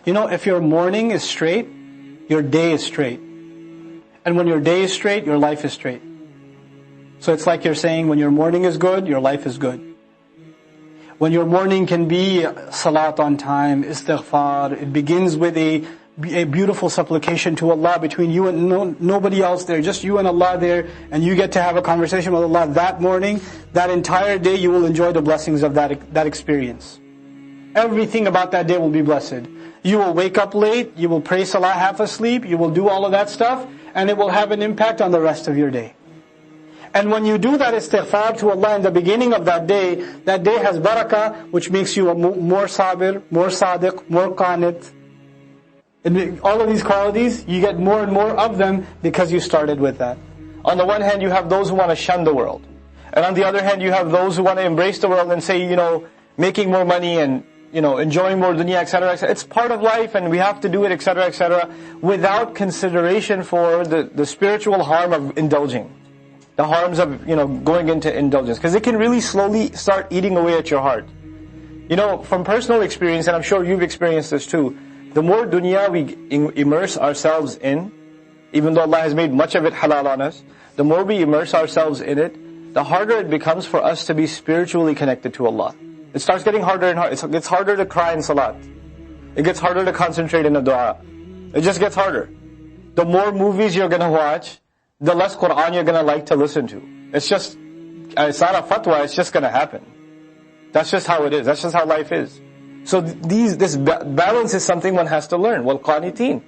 If your morning is straight, your day is straight. And when your day is straight, your life is straight. So it's like you're saying, when your morning is good, your life is good. When your morning can be salat on time, istighfar, it begins with a beautiful supplication to Allah between you and nobody else there, just you and Allah there, and you get to have a conversation with Allah that morning, that entire day you will enjoy the blessings of that experience. Everything about that day will be blessed. You will wake up late, you will pray salah half asleep, you will do all of that stuff, and it will have an impact on the rest of your day. And when you do that istighfar to Allah in the beginning of that day has barakah, which makes you more sabir, more sadiq, more qanit. All of these qualities, you get more and more of them because you started with that. On the one hand, you have those who want to shun the world. And on the other hand, you have those who want to embrace the world and say, making more money and, enjoying more dunya, etc., etc. It's part of life and we have to do it, etc., etc., without consideration for the spiritual harm of indulging. The harms of, going into indulgence. Because it can really slowly start eating away at your heart. From personal experience, and I'm sure you've experienced this too, the more dunya we immerse ourselves in, even though Allah has made much of it halal on us, the more we immerse ourselves in it, the harder it becomes for us to be spiritually connected to Allah. It starts getting harder and harder. It gets harder to cry in salat. It gets harder to concentrate in a dua. It just gets harder. The more movies you're going to watch, the less Qur'an you're going to like to listen to. It's not a fatwa, it's just going to happen. That's just how it is. That's just how life is. So this balance is something one has to learn. وَالْقَانِتِينَ.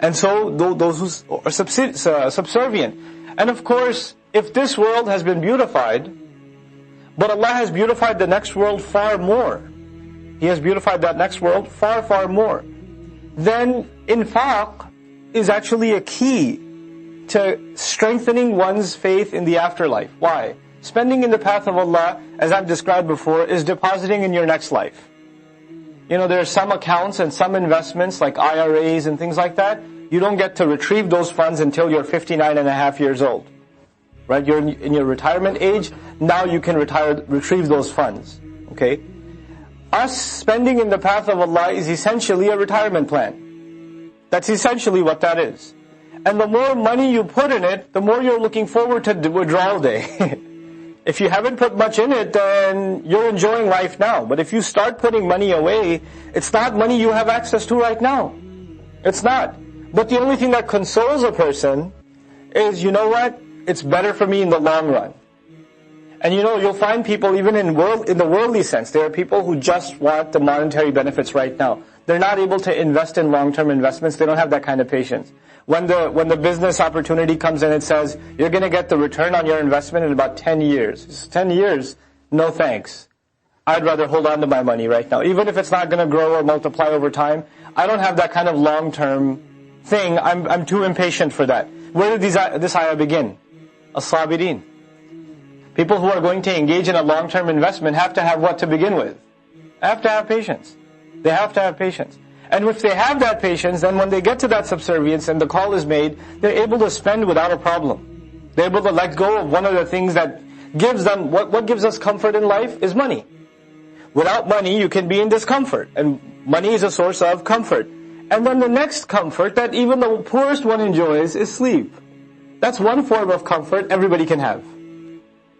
And so those who are subservient. And of course, if this world has been beautified, but Allah has beautified the next world far more. He has beautified that next world far, far more. Then infaq is actually a key to strengthening one's faith in the afterlife. Why? Spending in the path of Allah, as I've described before, is depositing in your next life. There are some accounts and some investments like IRAs and things like that. You don't get to retrieve those funds until you're 59 and a half years old. Right? You're in your retirement age. Now you can retrieve those funds. Okay? Us spending in the path of Allah is essentially a retirement plan. That's essentially what that is. And the more money you put in it, the more you're looking forward to withdrawal day. If you haven't put much in it, then you're enjoying life now. But if you start putting money away, it's not money you have access to right now. It's not. But the only thing that consoles a person is, what? It's better for me in the long run. And you'll find people even in the worldly sense, there are people who just want the monetary benefits right now. They're not able to invest in long-term investments. They don't have that kind of patience. When the business opportunity comes in, it says, you're going to get the return on your investment in about 10 years. It's 10 years? No thanks. I'd rather hold on to my money right now. Even if it's not going to grow or multiply over time, I don't have that kind of long-term thing. I'm too impatient for that. Where did this ayah begin? As-sabirin. People who are going to engage in a long-term investment have to have what to begin with? They have to have patience. They have to have patience. And if they have that patience, then when they get to that subservience and the call is made, they're able to spend without a problem. They're able to let go of one of the things that gives them, what gives us comfort in life is money. Without money, you can be in discomfort. And money is a source of comfort. And then the next comfort that even the poorest one enjoys is sleep. That's one form of comfort everybody can have.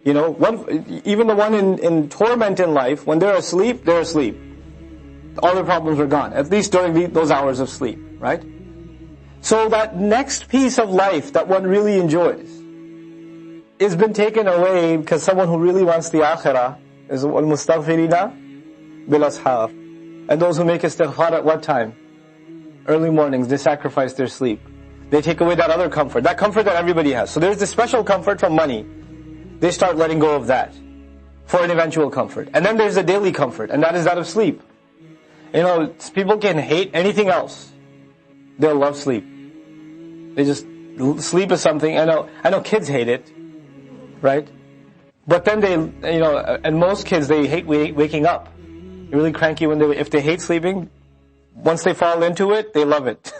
Even the one in torment in life, when they're asleep, they're asleep. All their problems are gone, at least during those hours of sleep, right? So that next piece of life that one really enjoys has been taken away because someone who really wants the akhirah is al-mustaghfirina bil-ashar. And those who make istighfar at what time? Early mornings. They sacrifice their sleep. They take away that other comfort, that comfort that everybody has. So there's this special comfort from money. They start letting go of that for an eventual comfort. And then there's a daily comfort, and that is that of sleep. People can hate anything else. They'll love sleep. Sleep is something, I know kids hate it, right? But then and most kids, they hate waking up. They're really cranky if they hate sleeping, once they fall into it, they love it.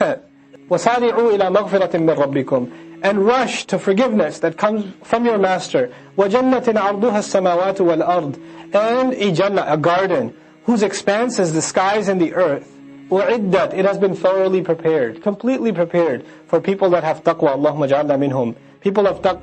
وَسَارِعُوا إِلَى مَغْفِرَةٍ مِّن رَبِّكُمْ. And rush to forgiveness that comes from your master. وَجَنَّةٍ عَرْضُهَا السَّمَاوَاتُ وَالْأَرْضِ. And a jannah, a garden, whose expanse is the skies and the earth. أُعِدَّتْ, it has been thoroughly prepared, completely prepared for people that have taqwa. Allahumma ja'alna minhum.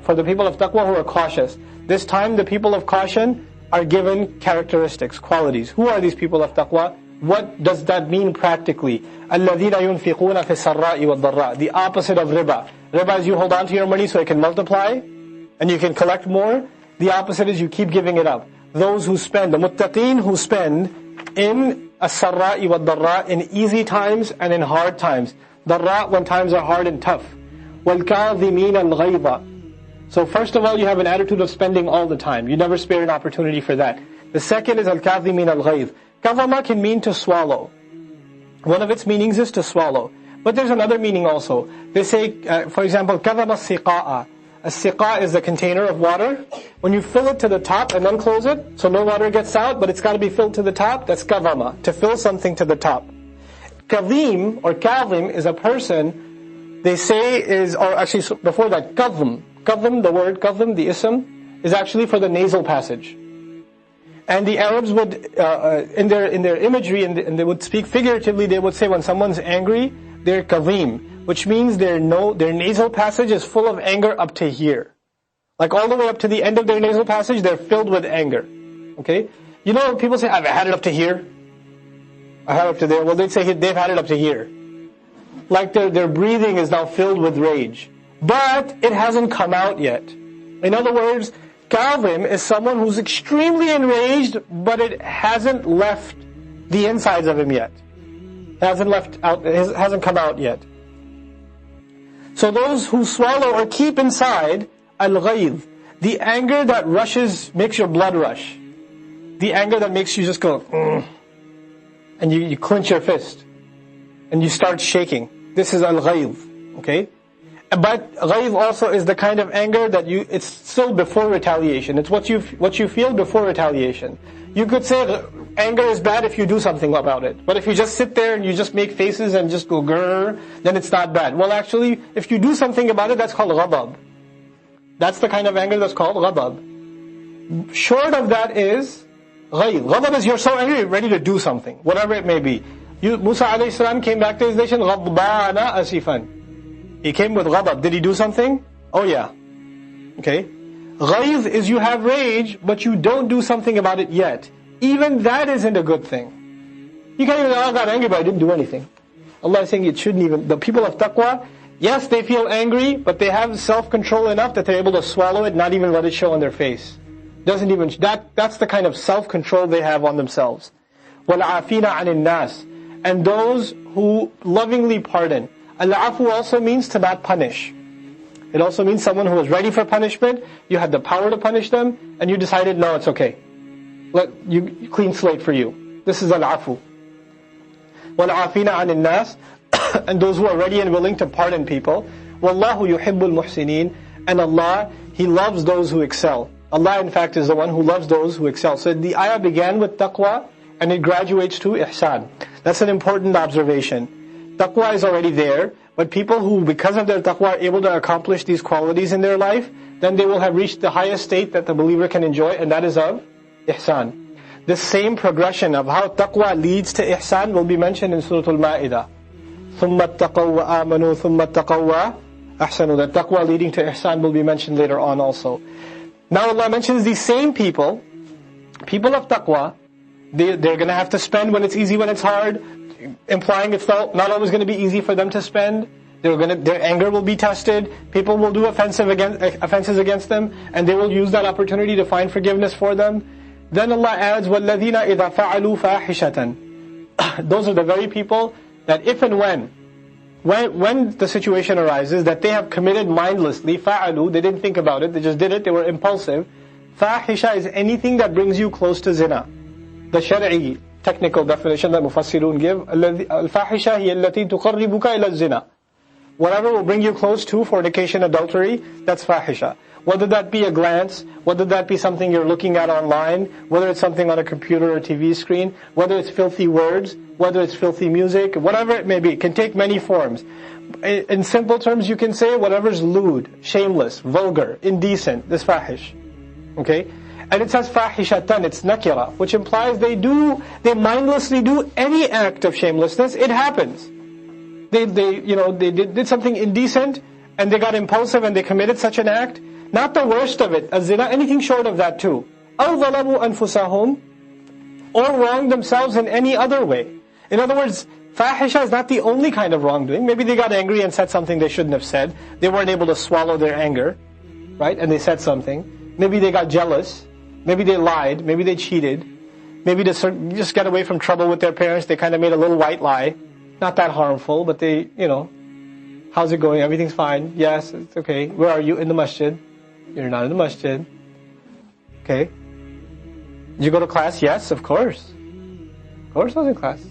For the people of taqwa who are cautious. This time the people of caution are given characteristics, qualities. Who are these people of taqwa? What does that mean practically? الَّذِينَ يُنْفِقُونَ فِي السَّرَّاءِ وَالضَّرَّاءِ. The opposite of riba. Riba is you hold on to your money so it can multiply and you can collect more. The opposite is you keep giving it up. Those who spend, the muttaqeen who spend in as-sarra'i wad-darra, in easy times and in hard times. Darra, when times are hard and tough. وَالْكَاظِمِينَ الْغَيْظَ. So first of all, you have an attitude of spending all the time. You never spare an opportunity for that. The second is al-kazimin al-ghayz. Kazama can mean to swallow. One of its meanings is to swallow. But there's another meaning also. They say, for example, kazama siqa'a. A siqa is the container of water. When you fill it to the top and then close it, so no water gets out, but it's got to be filled to the top, that's kazama, to fill something to the top. Kazim or kazim is a person, they say is, or actually before that, kazm. Kazm, the word kazm, the ism, is actually for the nasal passage. And the Arabs would, in their imagery, and they would speak figuratively, they would say when someone's angry, they're kazim, which means their nasal passage is full of anger up to here. Like all the way up to the end of their nasal passage, they're filled with anger. Okay? You know, people say, I've had it up to here. I had it up to there. Well, they'd say they've had it up to here. Like their breathing is now filled with rage. But it hasn't come out yet. In other words, Kazim is someone who's extremely enraged, but it hasn't left the insides of him yet. It hasn't come out yet. So those who swallow or keep inside, al-ghayz, the anger that makes your blood rush. The anger that makes you just go, and you clench your fist. And you start shaking. This is al-ghayz, okay? But ghayz also is the kind of anger that it's still before retaliation. It's what you feel before retaliation. You could say anger is bad if you do something about it. But if you just sit there and you just make faces and just go grrr, then it's not bad. Well actually, if you do something about it, that's called ghadab. That's the kind of anger that's called ghadab. Short of that is ghayz. Ghadab is you're so angry, you're ready to do something, whatever it may be. Musa alayhi salam came back to his nation, ghadbana asifan. He came with ghadab. Did he do something? Oh yeah. Okay. Ghayz is you have rage, but you don't do something about it yet. Even that isn't a good thing. You can't even say, I got angry, but I didn't do anything. Allah is saying it shouldn't even. The people of taqwa, yes, they feel angry, but they have self-control enough that they're able to swallow it, not even let it show on their face. That's the kind of self-control they have on themselves. وَالْعَافِينَ عَنِ النَّاسِ. And those who lovingly pardon. Al-afu also means to not punish. It also means someone who was ready for punishment, you had the power to punish them, and you decided, no, it's okay. Clean slate for you. This is al-afu. وَالْعَافِينَ عَنِ النَّاسِ. And those who are ready and willing to pardon people. وَاللَّهُ يُحِبُّ الْمُحْسِنِينَ. And Allah, He loves those who excel. Allah in fact is the one who loves those who excel. So the ayah began with taqwa, and it graduates to ihsan. That's an important observation. Taqwa is already there, but people who, because of their taqwa, are able to accomplish these qualities in their life, then they will have reached the highest state that the believer can enjoy, and that is of ihsan. This same progression of how taqwa leads to ihsan will be mentioned in Surah Al-Ma'idah. ثُمَّ اتَّقَوْا وَآمَنُوا ثُمَّ اتَّقَوْا أَحْسَنُوا. That taqwa leading to ihsan will be mentioned later on also. Now Allah mentions these same people of taqwa, they're going to have to spend when it's easy, when it's hard, implying it's not always going to be easy for them to spend. Their anger will be tested. People will do offenses against them, and they will use that opportunity to find forgiveness for them. Then Allah adds, وَالَّذِينَ إِذَا فَعَلُوا فَاحِشَةً. Those are the very people that if and when the situation arises that they have committed mindlessly, fa'alu, they didn't think about it, they just did it, they were impulsive. Fahisha is anything that brings you close to zina. The Shari'i technical definition that Mufassirun give, al-fahisha hiya allati tuqarribuka ila zina. Whatever will bring you close to fornication, adultery, that's fahisha. Whether that be a glance, whether that be something you're looking at online, whether it's something on a computer or TV screen, whether it's filthy words, whether it's filthy music, whatever it may be, it can take many forms. In simple terms, you can say whatever's lewd, shameless, vulgar, indecent, this fahish. Okay? And it says fahishatan, it's nakira, which implies they mindlessly do any act of shamelessness. It happens. They did something indecent, and they got impulsive and they committed such an act. Not the worst of it, az-zina, anything short of that too. أَوْ ظَلَمُوا أَنفُسَهُمْ, or wrong themselves in any other way. In other words, fahisha is not the only kind of wrongdoing. Maybe they got angry and said something they shouldn't have said. They weren't able to swallow their anger, right? And they said something. Maybe they got jealous. Maybe they lied. Maybe they cheated. Maybe to just get away from trouble with their parents, they kind of made a little white lie. Not that harmful, but they, how's it going? Everything's fine. Yes, it's okay. Where are you? In the masjid. You're not in the masjid. Okay. Did you go to class? Yes, of course. Of course I was in class.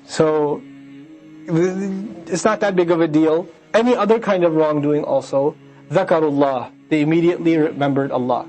So, it's not that big of a deal. Any other kind of wrongdoing also, ذَكَرُ اللَّهِ, they immediately remembered Allah.